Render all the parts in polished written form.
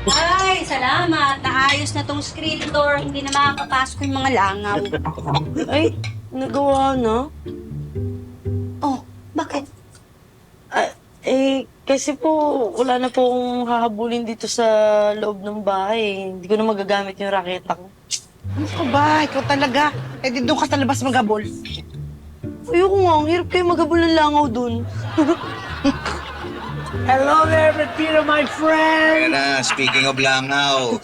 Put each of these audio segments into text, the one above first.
Ay, salamat. Naayos na tong screen door. Hindi na makakapasok yung mga langaw. Ay, nagawa na? Oh, bakit? Kasi po, wala na po akong hahabulin dito sa loob ng bahay. Hindi ko na magagamit yung raketa ko. Ano ka ba? Ikaw talaga. Eh, di doon ka sa labas maghabol. Ayoko nga, ang hirap kayo maghabol ng langaw dun. Hello there, Pepino, my friend! Kaya na, speaking of langaw.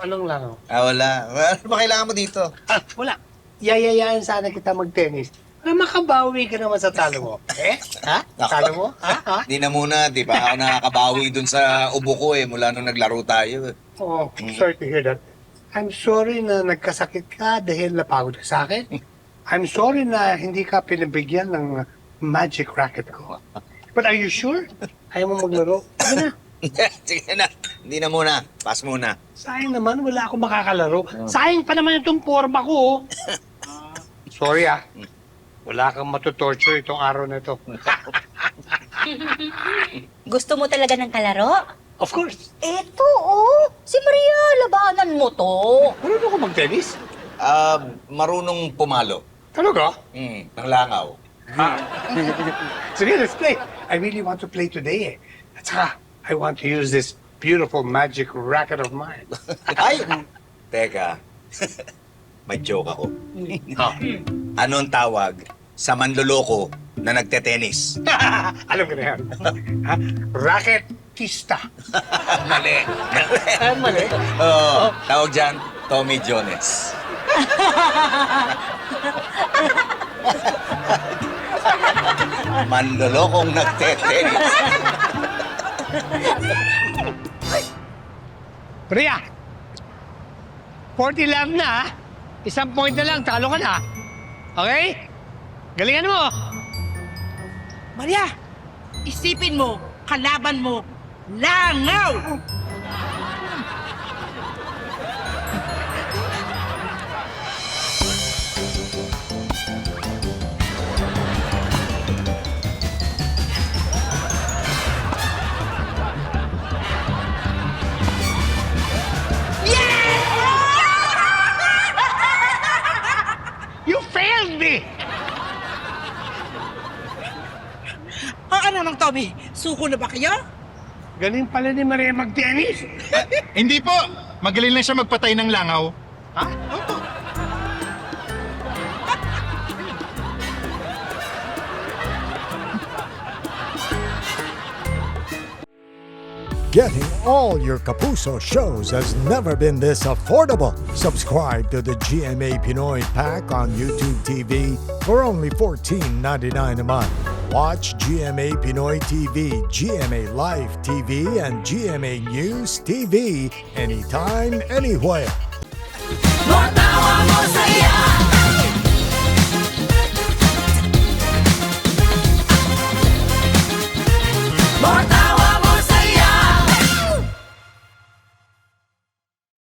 Anong langaw? Wala. Ano ba kailangan mo dito? Wala. Yayayaan sana kita mag-tennis. Para makabawi ka naman sa talo mo. Eh? Ha? Talo mo? Ha? Di na muna, di pa ako nakakabawi dun sa ubo ko mula nung naglaro tayo. Oh, sorry to hear that. I'm sorry na nagkasakit ka dahil napagod ka sa akin. I'm sorry na hindi ka pinabigyan ng magic racket ko. But are you sure? Ayaw mo maglaro? Sige na. Sige na, hindi na muna. Pass muna. Sayang naman, wala akong makakalaro. Sayang pa naman itong forma ko. Sorry Wala kang matutorture itong araw na ito. Gusto mo talaga ng kalaro? Of course. Eto, si Maria, labanan mo to. Marunong ko mag-tennis? Marunong pumalo. Talaga? Ng langaw. Sige, let's play. I really want to play today At saka, I want to use this beautiful magic racket of mine. Ay! Teka. May joke ako. Anong tawag sa manloloko na nagte-tennis? Alam ko na yan. Racketista. Mali. Mali. Oo, tawag dyan, Tommy Jones. Manlolokong nagte-tennis. Priya! 40 lang na, Isang point na lang, talo ka na. Okay? Galingan mo! Maria, isipin mo, kalaban mo, langaw! You failed me! Ano nang Tommy? Suko na ba kayo? Galing pala ni Maria mag-tennis. Hindi po. Magaling lang siya magpatay ng langaw. Ha? Getting all your Kapuso shows has never been this affordable. Subscribe to the GMA Pinoy Pack on YouTube TV for only $14.99 a month. Watch GMA Pinoy TV, GMA Live TV, and GMA News TV anytime, anywhere. Matawa mo saya.